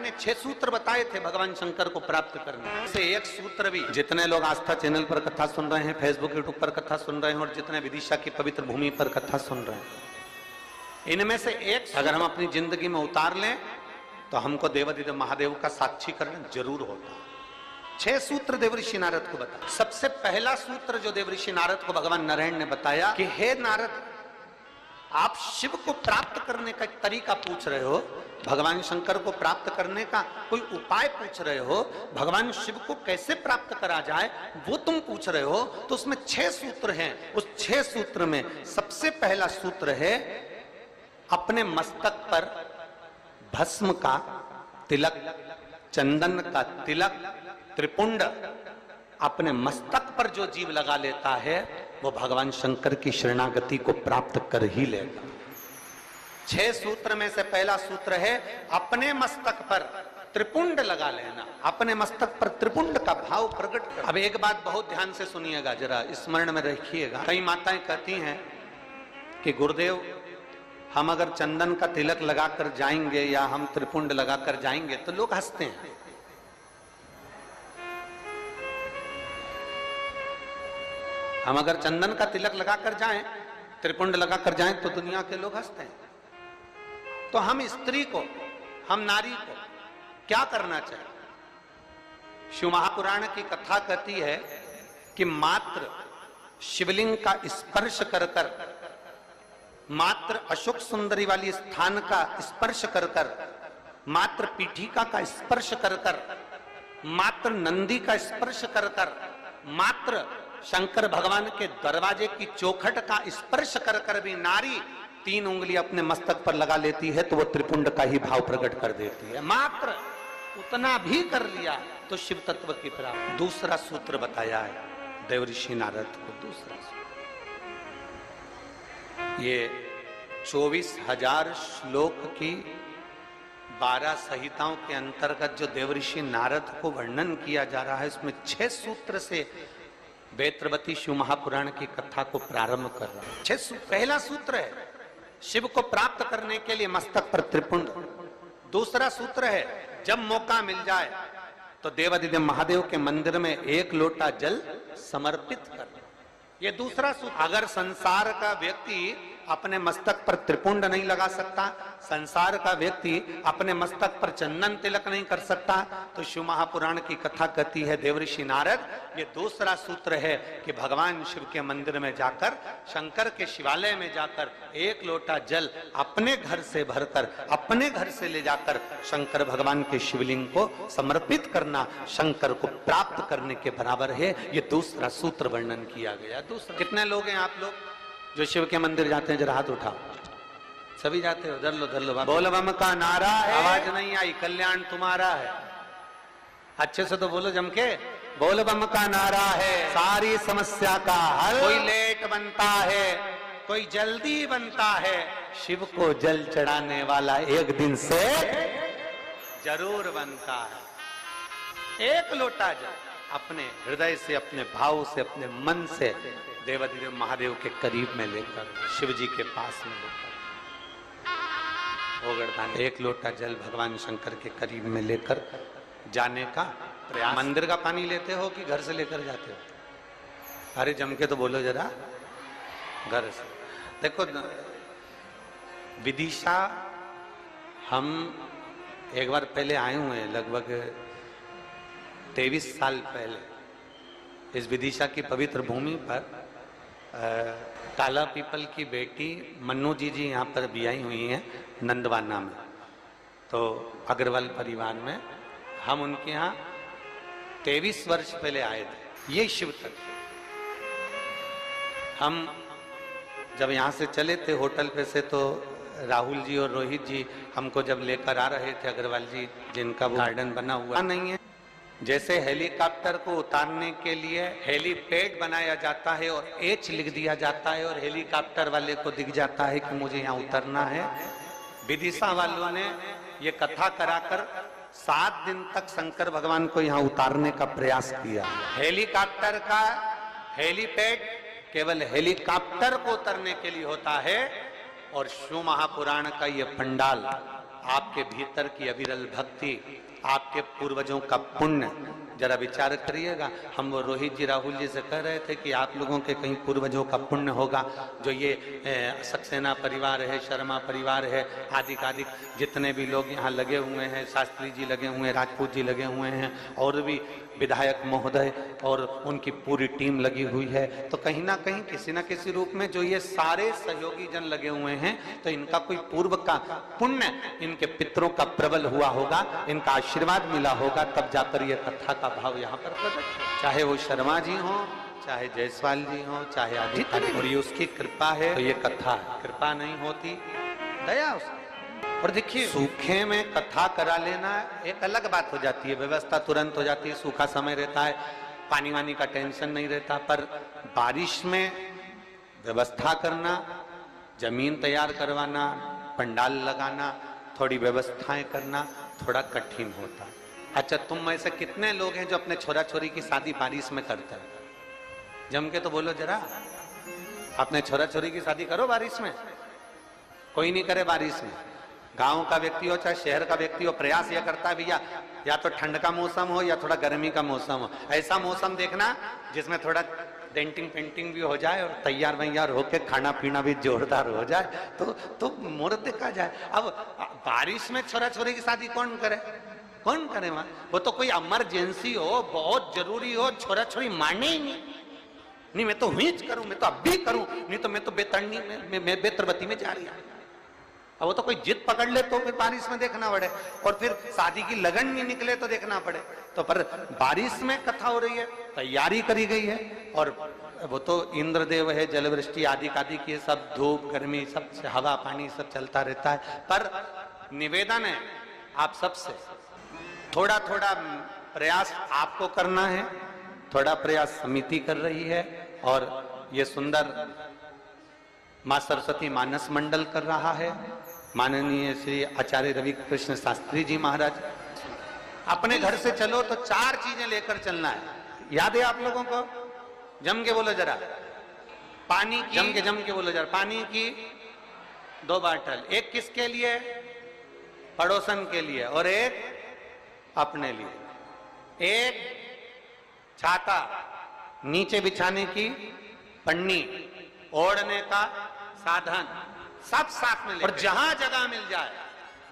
मैंने 6 सूत्र बताए थे भगवान शंकर को प्राप्त करने से। एक सूत्र भी जितने लोग आस्था चैनल पर कथा सुन रहे हैं, फेसबुक यूट्यूब पर कथा सुन रहे हैं और जितने विदिशा की पवित्र भूमि पर कथा सुन रहे हैं, इनमें से एक अगर हम अपनी जिंदगी में उतार लें तो हमको देवादिदेव महादेव का साक्षीकरण जरूर होता है। 6 सूत्र देवऋषि नारद को बताया। सबसे पहला सूत्र जो देवऋषि नारद को भगवान नारायण ने बताया कि हे नारद, आप शिव को प्राप्त करने का एक तरीका पूछ रहे हो, भगवान शंकर को प्राप्त करने का कोई उपाय पूछ रहे हो, भगवान शिव को कैसे प्राप्त करा जाए वो तुम पूछ रहे हो। तो उसमें 6 सूत्र हैं। उस 6 सूत्र में सबसे पहला सूत्र है अपने मस्तक पर भस्म का तिलक, चंदन का तिलक, त्रिपुंड अपने मस्तक पर जो जीव लगा लेता है वो भगवान शंकर की शरणागति को प्राप्त कर ही लेगा। 6 सूत्र में से पहला सूत्र है अपने मस्तक पर त्रिपुंड लगा लेना, अपने मस्तक पर त्रिपुंड का भाव प्रकट कर। अब एक बात बहुत ध्यान से सुनिएगा, जरा स्मरण में रखिएगा। कई माताएं कहती हैं कि गुरुदेव हम अगर चंदन का तिलक लगाकर जाएंगे या हम त्रिपुंड लगाकर जाएंगे तो लोग हंसते हैं। हम अगर चंदन का तिलक लगाकर जाएं, त्रिपुंड लगाकर जाएं तो दुनिया के लोग हंसते हैं। तो हम स्त्री को, हम नारी को क्या करना चाहिए? शिव महापुराण की कथा कहती है कि मात्र शिवलिंग का स्पर्श कर कर, मात्र अशोक सुंदरी वाली स्थान का स्पर्श कर कर, मात्र पीठिका का स्पर्श कर कर, मात्र नंदी का स्पर्श कर कर, मात्र शंकर भगवान के दरवाजे की चौखट का स्पर्श कर कर भी नारी 3 उंगली अपने मस्तक पर लगा लेती है तो वो त्रिपुंड का ही भाव प्रकट कर देती है। मात्र उतना भी कर लिया तो शिव तत्व की प्राप्ति। दूसरा सूत्र बताया है देवऋषि नारद को। दूसरा सूत्र ये 24,000 श्लोक की 12 संहिताओं के अंतर्गत जो देवऋषि नारद को वर्णन किया जा रहा है, इसमें 6 सूत्र से वेत्रवती शिव महापुराण की कथा को प्रारंभ कर रहा है। 6 पहला सूत्र है शिव को प्राप्त करने के लिए मस्तक पर त्रिपुंड। दूसरा सूत्र है जब मौका मिल जाए तो देवादिदेव महादेव के मंदिर में 1 लोटा जल समर्पित कर। ये दूसरा सूत्र। अगर संसार का व्यक्ति अपने मस्तक पर त्रिपुंड नहीं लगा सकता, संसार का व्यक्ति अपने मस्तक पर चंदन तिलक नहीं कर सकता, तो शिव महापुराण की कथा कहती है देवऋषि नारद, ये दूसरा सूत्र है कि भगवान शिव के मंदिर में जाकर, शंकर के शिवालय में जाकर 1 लोटा जल अपने घर से भरकर, अपने घर से ले जाकर शंकर भगवान के शिवलिंग को समर्पित करना शंकर को प्राप्त करने के बराबर है। ये दूसरा सूत्र वर्णन किया गया। दूसरा, कितने लोग हैं आप लोग जो शिव के मंदिर जाते हैं? जरा हाथ उठाओ। सभी जाते हो? धर लो धर लो। बोल बम का नारा है, आवाज नहीं आई, कल्याण तुम्हारा है। अच्छे से तो बोलो जम के। बोल बम का नारा है, सारी समस्या का हल। कोई लेट बनता है, कोई जल्दी बनता है, शिव को जल चढ़ाने वाला एक दिन से जरूर बनता है। 1 लोटा जल अपने हृदय से, अपने भाव से, अपने मन से देवादिदेव महादेव के करीब में लेकर, शिव जी के पास में लेकर, गोवर्धन 1 लोटा जल भगवान शंकर के करीब में लेकर जाने का प्रयास। मंदिर का पानी लेते हो कि घर से लेकर जाते हो? अरे जम के तो बोलो जरा। घर से। देखो विदिशा हम एक बार पहले आए हुए हैं, लगभग 23 साल पहले इस विदिशा की पवित्र भूमि पर। काला पीपल की बेटी मन्नू जी यहाँ पर भी आई हुई हैं नंदवाना में, तो अग्रवाल परिवार में हम उनके यहाँ 23 वर्ष पहले आए थे। ये शिव तत्व। हम जब यहाँ से चले थे होटल पे से, तो राहुल जी और रोहित जी हमको जब लेकर आ रहे थे, अग्रवाल जी जिनका वो गार्डन बना हुआ नहीं है, जैसे हेलीकॉप्टर को उतारने के लिए हेलीपैड बनाया जाता है और H लिख दिया जाता है और हेलीकॉप्टर वाले को दिख जाता है कि मुझे यहाँ उतरना है, विदिशा वालों ने ये कथा कराकर 7 दिन तक शंकर भगवान को यहाँ उतारने का प्रयास किया। हेलीकॉप्टर का हेलीपैड केवल हेलीकॉप्टर को उतरने के लिए होता है, और शिव महापुराण का ये पंडाल आपके भीतर की अविरल भक्ति, आपके पूर्वजों का पुण्य, जरा विचार करिएगा। हम वो रोहित जी राहुल जी से कह रहे थे कि आप लोगों के कहीं पूर्वजों का पुण्य होगा, जो ये सक्सेना परिवार है, शर्मा परिवार है, आदि आदि जितने भी लोग यहाँ लगे हुए हैं, शास्त्री जी लगे हुए हैं, राजपूत जी लगे हुए हैं, और भी विधायक महोदय और उनकी पूरी टीम लगी हुई है। तो कहीं ना कहीं किसी न किसी रूप में जो ये सारे सहयोगी जन लगे हुए हैं, तो इनका कोई पूर्व का पुण्य, इनके पितरों का प्रबल हुआ होगा, इनका आशीर्वाद मिला होगा, तब जाकर ये कथा का भाव यहाँ पर प्रकट। चाहे वो शर्मा जी हो, चाहे जायसवाल जी हो, चाहे आदि, और ये उसकी कृपा है तो ये कथा है। कृपा नहीं होती, दया उसकी। और देखिए, सूखे में कथा करा लेना एक अलग बात हो जाती है, व्यवस्था तुरंत हो जाती है, सूखा समय रहता है, पानी वानी का टेंशन नहीं रहता। पर बारिश में व्यवस्था करना, जमीन तैयार करवाना, पंडाल लगाना, थोड़ी व्यवस्थाएं करना थोड़ा कठिन होता है। अच्छा, तुम में से कितने लोग हैं जो अपने छोरा छोरी की शादी बारिश में करते हैं? जम के तो बोलो जरा, अपने छोरा छोरी की शादी करो बारिश में। कोई नहीं करे बारिश में। गांव का व्यक्ति हो चाहे शहर का व्यक्ति हो, प्रयास यह करता है भैया या तो ठंड का मौसम हो या थोड़ा गर्मी का मौसम हो, ऐसा मौसम देखना जिसमें थोड़ा डेंटिंग पेंटिंग भी हो जाए और तैयार वैयार होके खाना पीना भी जोरदार हो जाए, तो मुहूर्त देखा जाए। अब बारिश में छोरा छोरी की शादी कौन करे? कौन करे वहां? वो तो कोई इमरजेंसी हो, बहुत जरूरी हो, छोरा छोरी माने ही नहीं, मैं तो हुईच करूं, मैं तो अब भी करूं, नहीं तो मैं तो बेतरनी में बेतरबती में जा रही हूं। अब वो तो कोई जिद पकड़ ले तो फिर बारिश में देखना पड़े, और फिर शादी की लगन नहीं निकले तो देखना पड़े। तो पर बारिश में कथा हो रही है, तैयारी करी गई है, और वो तो इंद्रदेव है, जलवृष्टि आदि आदि की सब, धूप गर्मी सब, हवा पानी सब चलता रहता है। पर निवेदन है आप सबसे, थोड़ा थोड़ा प्रयास आपको करना है, थोड़ा प्रयास समिति कर रही है, और ये सुंदर मां सरस्वती मानस मंडल कर रहा है, माननीय श्री आचार्य रवि कृष्ण शास्त्री जी महाराज। अपने घर से चलो तो 4 चीजें लेकर चलना है, याद है आप लोगों को? जम के बोलो जरा, पानी की, जम के बोलो जरा, पानी की 2 बाटल, एक किसके लिए? पड़ोसन के लिए, और एक अपने लिए। एक छाता, नीचे बिछाने की पन्नी, ओढ़ने का साधन, सब साथ में ले। और जहां जगह मिल जाए,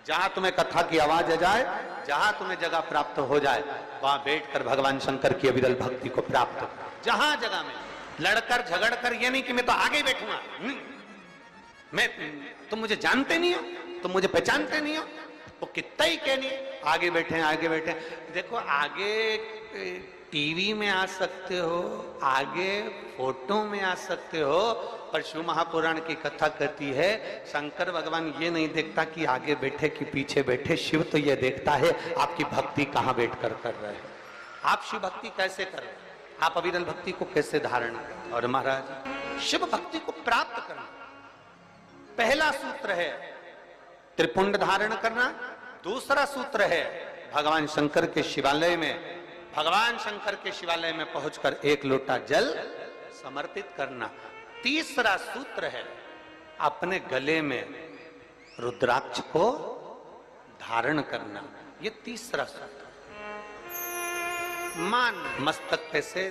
जहां तुम्हें कथा की आवाज आ जाए, जहां तुम्हें जगह प्राप्त हो जाए, वहां बैठकर भगवान शंकर की अविरल भक्ति को प्राप्त कर। जहां जगह में लड़कर झगड़कर, ये नहीं कि मैं तो आगे बैठूंगा, मैं, तुम मुझे जानते नहीं हो, तुम मुझे पहचानते नहीं हो, वो कितना ही कहनी, आगे बैठे आगे बैठे। देखो, आगे टीवी में आ सकते हो, आगे फोटो में आ सकते हो, पर शिव महापुराण की कथा कहती है शंकर भगवान ये नहीं देखता कि आगे बैठे कि पीछे बैठे, शिव तो ये देखता है आपकी भक्ति कहां बैठकर कर रहे हैं, आप शिव भक्ति कैसे कर रहे हैं, आप अविरल भक्ति को कैसे धारण करें। और महाराज, शिव भक्ति को प्राप्त करना पहला सूत्र है त्रिपुंड धारण करना, दूसरा सूत्र है भगवान शंकर के शिवालय में, भगवान शंकर के शिवालय में पहुंचकर 1 लोटा जल समर्पित करना, तीसरा सूत्र है अपने गले में रुद्राक्ष को धारण करना, ये तीसरा सूत्र। मान, मस्तक पे से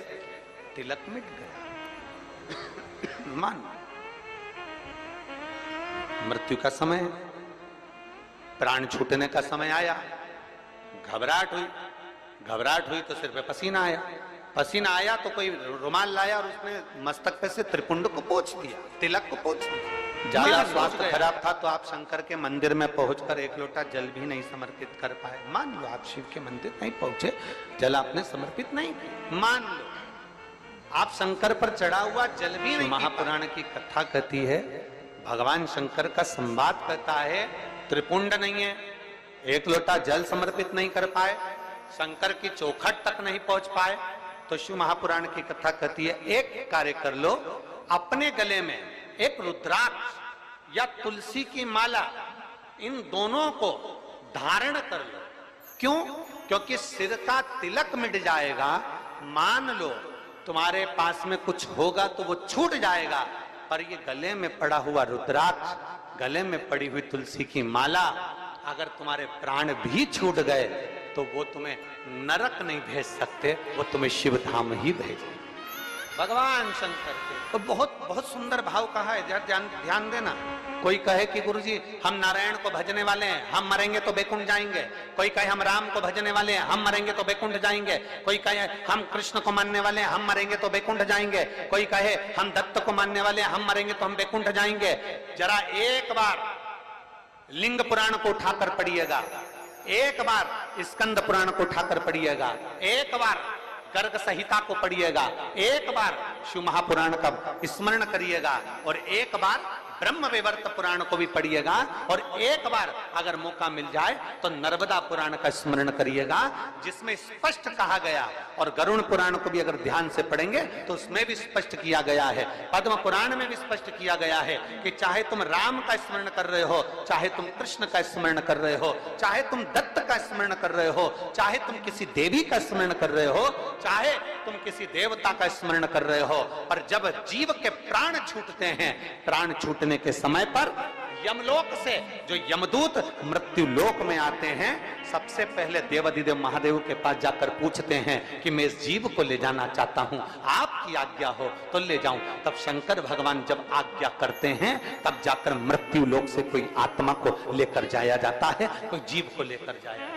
तिलक मिट गया, मान, मृत्यु का समय, प्राण छूटने का समय आया, घबराहट हुई तो सिर पे पसीना आया तो कोई रुमाल लाया और उसने मस्तक पे से त्रिपुंड को पोंछ दिया, तिलक को पोंछ दिया। ज्यादा स्वास्थ्य खराब था तो आप शंकर के मंदिर में पहुंचकर 1 लोटा जल भी नहीं समर्पित कर पाए। मान लो आप शिव के मंदिर नहीं पहुंचे, जल आपने समर्पित नहीं किया, मान लो आप शंकर पर चढ़ा हुआ जल भी नहीं। महापुराण की कथा कहती है, भगवान शंकर का संवाद कहता है, त्रिपुंड नहीं है, 1 लोटा जल समर्पित नहीं कर पाए, शंकर की चौखट तक नहीं पहुंच पाए, तो शिव महापुराण की कथा कहती है एक कार्य कर लो, अपने गले में एक रुद्राक्ष या तुलसी की माला, इन दोनों को धारण कर लो। क्यों? क्योंकि सिर का तिलक मिट जाएगा, मान लो तुम्हारे पास में कुछ होगा तो वो छूट जाएगा, पर ये गले में पड़ा हुआ रुद्राक्ष, गले में पड़ी हुई तुलसी की माला अगर तुम्हारे प्राण भी छूट गए तो वो तुम्हें नरक नहीं भेज सकते, वो तुम्हें शिव धाम ही भेजेंगे। भगवान शंकर के तो बहुत बहुत सुंदर भाव कहा है, ध्यान देना। कोई कहे कि गुरुजी हम नारायण को भजने वाले हैं, हम मरेंगे तो बैकुंठ जाएंगे। कोई कहे हम राम को भजने वाले हैं, हम मरेंगे तो बैकुंठ जाएंगे। कोई कहे हम कृष्ण को मानने वाले हैं, हम मरेंगे तो बैकुंठ जाएंगे। कोई कहे हम दत्त को मानने वाले हैं, हम मरेंगे तो हम बैकुंठ जाएंगे। जरा एक बार लिंग पुराण को उठाकर पढ़िएगा, एक बार स्कंद पुराण को उठाकर पढ़िएगा, एक बार गर्ग संहिता को पढ़िएगा, एक बार शिव महापुराण का स्मरण करिएगा, और एक बार ब्रह्म वैवर्त पुराण को भी पढ़िएगा, और एक बार अगर मौका मिल जाए तो नर्मदा पुराण का स्मरण करिएगा, जिसमें स्पष्ट कहा गया, और गरुड़ पुराण को भी अगर ध्यान से पढ़ेंगे तो उसमें भी स्पष्ट किया गया है, पद्म पुराण में भी स्पष्ट किया गया है कि चाहे तुम राम का स्मरण कर रहे हो, चाहे तुम कृष्ण का स्मरण कर रहे हो, चाहे तुम दत्त का स्मरण कर रहे हो, चाहे तुम किसी देवी का स्मरण कर रहे हो, चाहे तुम किसी देवता का स्मरण कर रहे हो, पर जब जीव के प्राण छूटते हैं, प्राण छूटने के समय पर यमलोक से जो यमदूत मृत्यु लोक में आते हैं, सबसे पहले देवाधिदेव महादेव के पास जाकर पूछते हैं कि मैं इस जीव को ले जाना चाहता हूं, आपकी आज्ञा हो तो ले जाऊं। तब शंकर भगवान जब आज्ञा करते हैं, तब जाकर मृत्यु लोक से कोई आत्मा को लेकर जाया जाता है, कोई जीव को लेकर जाया।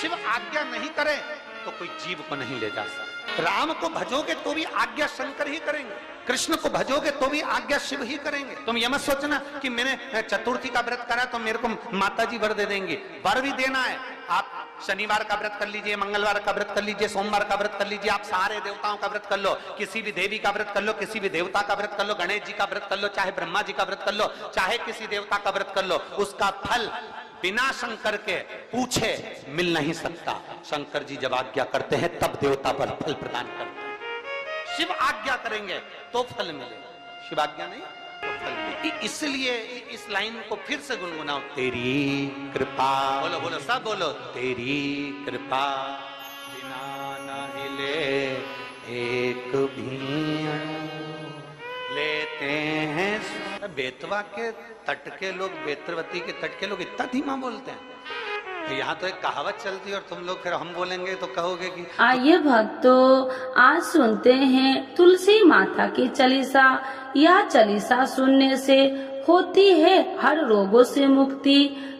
शिव आज्ञा नहीं करे तो कोई जीव को नहीं ले जा सकता। राम को भजोगे तो भी आज्ञा शंकर ही करेंगे, कृष्ण को भजोगे तो भी आज्ञा शिव ही करेंगे। तुम ये मत सोचना कि मैंने चतुर्थी का व्रत करा तो मेरे को माताजी वर दे देंगे, वर भी देना है। आप शनिवार का व्रत कर लीजिए, मंगलवार का व्रत कर लीजिए, सोमवार का व्रत कर लीजिए, आप सारे देवताओं का व्रत कर लो, किसी भी देवी का व्रत कर लो, किसी भी देवता का व्रत कर लो, गणेश जी का व्रत कर लो, चाहे ब्रह्मा जी का व्रत कर लो, चाहे किसी देवता का व्रत कर लो, उसका फल बिना शंकर के पूछे मिल नहीं सकता। शंकर जी जब आज्ञा करते हैं तब देवता पर फल प्रदान करते हैं। शिव आज्ञा करेंगे तो फल मिलेगा, शिव आज्ञा नहीं तो फल मिलेगा। इसलिए इस लाइन को फिर से गुनगुनाओ, तेरी कृपा, बोलो बोलो सब बोलो, तेरी कृपा बिना न हिले एक भी लेते हैं। बेतवा के तट के लोग, बेतरवती के तट के लोग इतना धीमा बोलते हैं। तो यहाँ तो एक कहावत चलती है और तुम लोग फिर हम बोलेंगे तो कहोगे कि। आइए भक्तों, आज सुनते हैं तुलसी माता की चालीसा। यह चालीसा सुनने से होती है हर रोगों से मुक्ति,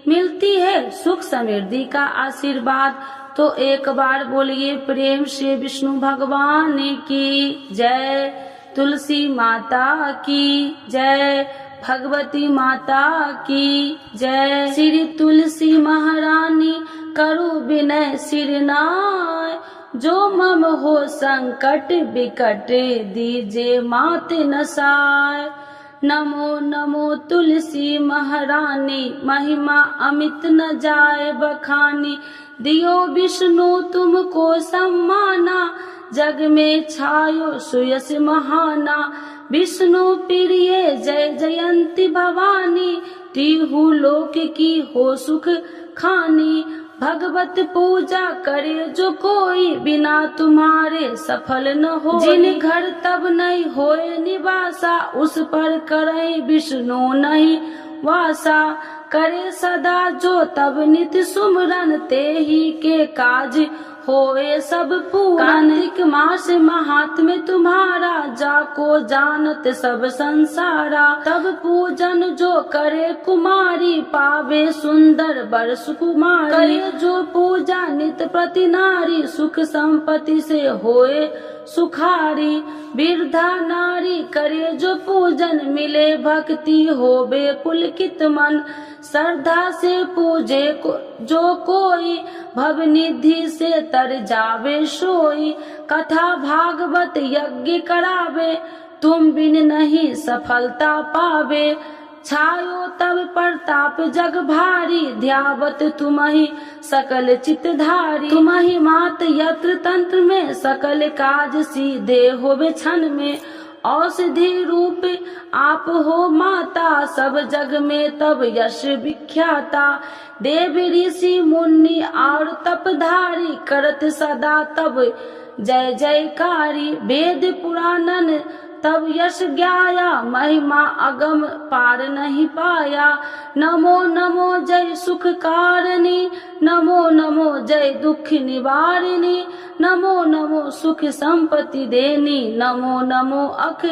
मिलती है सुख समृद्धि का आशीर्वाद। तो एक बार बोलिए प्रेम से विष्णु भगवान की जय, तुलसी माता की जय, भगवती माता की जय। श्री तुलसी महारानी करु विनय सिरनाय, जो मम हो संकट विकट दीजे मात नसाय। नमो नमो तुलसी महारानी, महिमा अमित न जाए बखानी। दियो विष्णु तुमको सम्माना, जग में छायो सुयस महाना। विष्णु प्रिय जय जयंती भवानी, तिहु लोक की हो सुख खानी। भगवत पूजा करे जो कोई, बिना तुम्हारे सफल न हो। जिन घर तब नहीं होए निवासा, उस पर करे विष्णु नहीं वासा। करे सदा जो तब नित सुमरन, ते ही के काज होए सब पूरन। कार्तिक मास महात्म्य तुम्हारा, जाको जानत सब संसारा। तब पूजन जो करे कुमारी, पावे सुंदर वर सुकुमारी। करे जो पूजा नित प्रति नारी, सुख संपत्ति से होए सुखारी। वृद्धा नारी करे जो पूजन, मिले भक्ति होवे पुलकित मन। श्रद्धा से पूजे जो कोई, भव निधि से तर जावे सोई। कथा भागवत यज्ञ करावे, तुम बिन नहीं सफलता पावे। छायो तब प्रताप जग भारी, ध्यावत तुम्हि सकल चितधारी। तुम्हि मात यत्र तंत्र में, सकल काज सीधे होवे क्षण में। औषधि रूप आप हो माता, सब जग में तब यश विख्याता। देव ऋषि मुनि और तपधारी, करत सदा तब जय जयकारी। वेद पुराणन तब यश ज्ञाया, महिमा अगम पार नहीं पाया। नमो नमो जय सुख कारिणी, नमो नमो जय दुख निवारिणी, नमो नमो सुख संपत्ति देनी, नमो नमो अख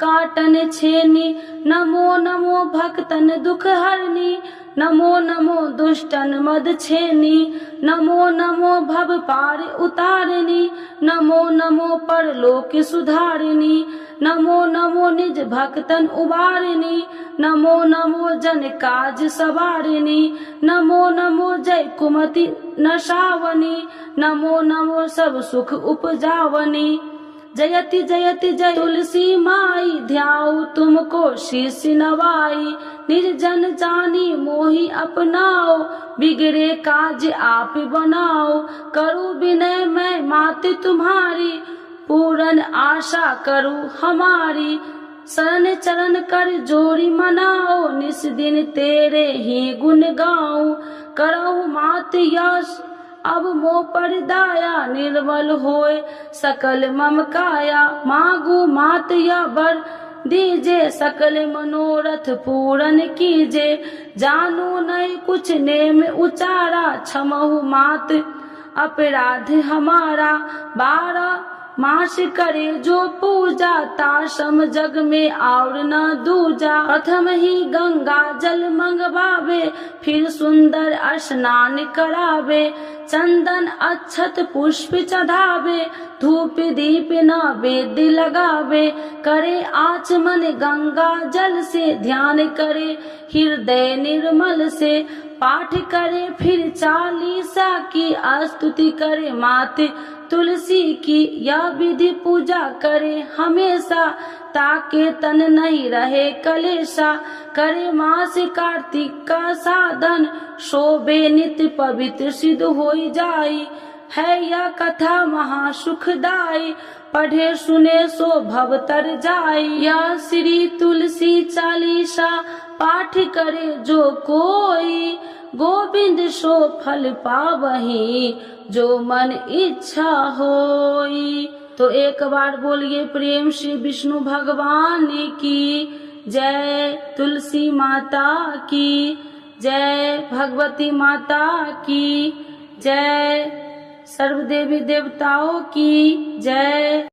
काटन छेनी, नमो नमो भक्तन दुख हरनी, नमो नमो दुष्टन मद छेनी, नमो नमो भव पार उतारिणी, नमो नमो परलोक सुधारिणी, नमो नमो निज भक्तन उबारिणी, नमो नमो जन काज सवारिणी, नमो नमो जय कुमति नशावनी, नमो नमो सब सुख उपजावनी। जयति जयति जय तुलसी माई, ध्याऊ तुमको शीश नवाई, निर्जन जानी मोहि अपनाओ, बिगड़े काज आप बनाओ। करूँ विनय मैं मात तुम्हारी, पूर्ण आशा करूँ हमारी, शरण चरण कर जोड़ी मनाओ, निस दिन तेरे ही गुण गाऊं। करहु मात यश अब मोह पर दाया, निर्मल होए सकल मम काया। मांगू मात या वर दीजे, सकल मनोरथ पूर्ण कीजे। जानू नहीं कुछ नेम उचारा, क्षमहु मात अपराध हमारा। 12 मास करे जो पूजा, ताशम जग में और न दूजा। प्रथम ही गंगा जल मंगवावे, फिर सुंदर स्नान करावे। चंदन अक्षत पुष्प चढ़ावे, धूप दीप नैवेद्य लगावे। करे आचमन गंगा जल से, ध्यान करे हृदय निर्मल से। पाठ करे फिर 40 की, स्तुति करे मात तुलसी की। यह विधि पूजा करे हमेशा, ताके तन नहीं रहे कलेशा। करे मास कार्तिक का साधन, शोभे नित्य पवित्र सिद्ध होई जाई। है यह कथा महा सुखदाई, पढ़े सुने सो भव तर जाई। यह श्री तुलसी चालीसा, पाठ करे जो कोई। गोविंद सो फल पावही, जो मन इच्छा होई। तो एक बार बोलिए प्रेम श्री विष्णु भगवान की जय, तुलसी माता की जय, भगवती माता की जय, सर्व देवी देवताओं की जय।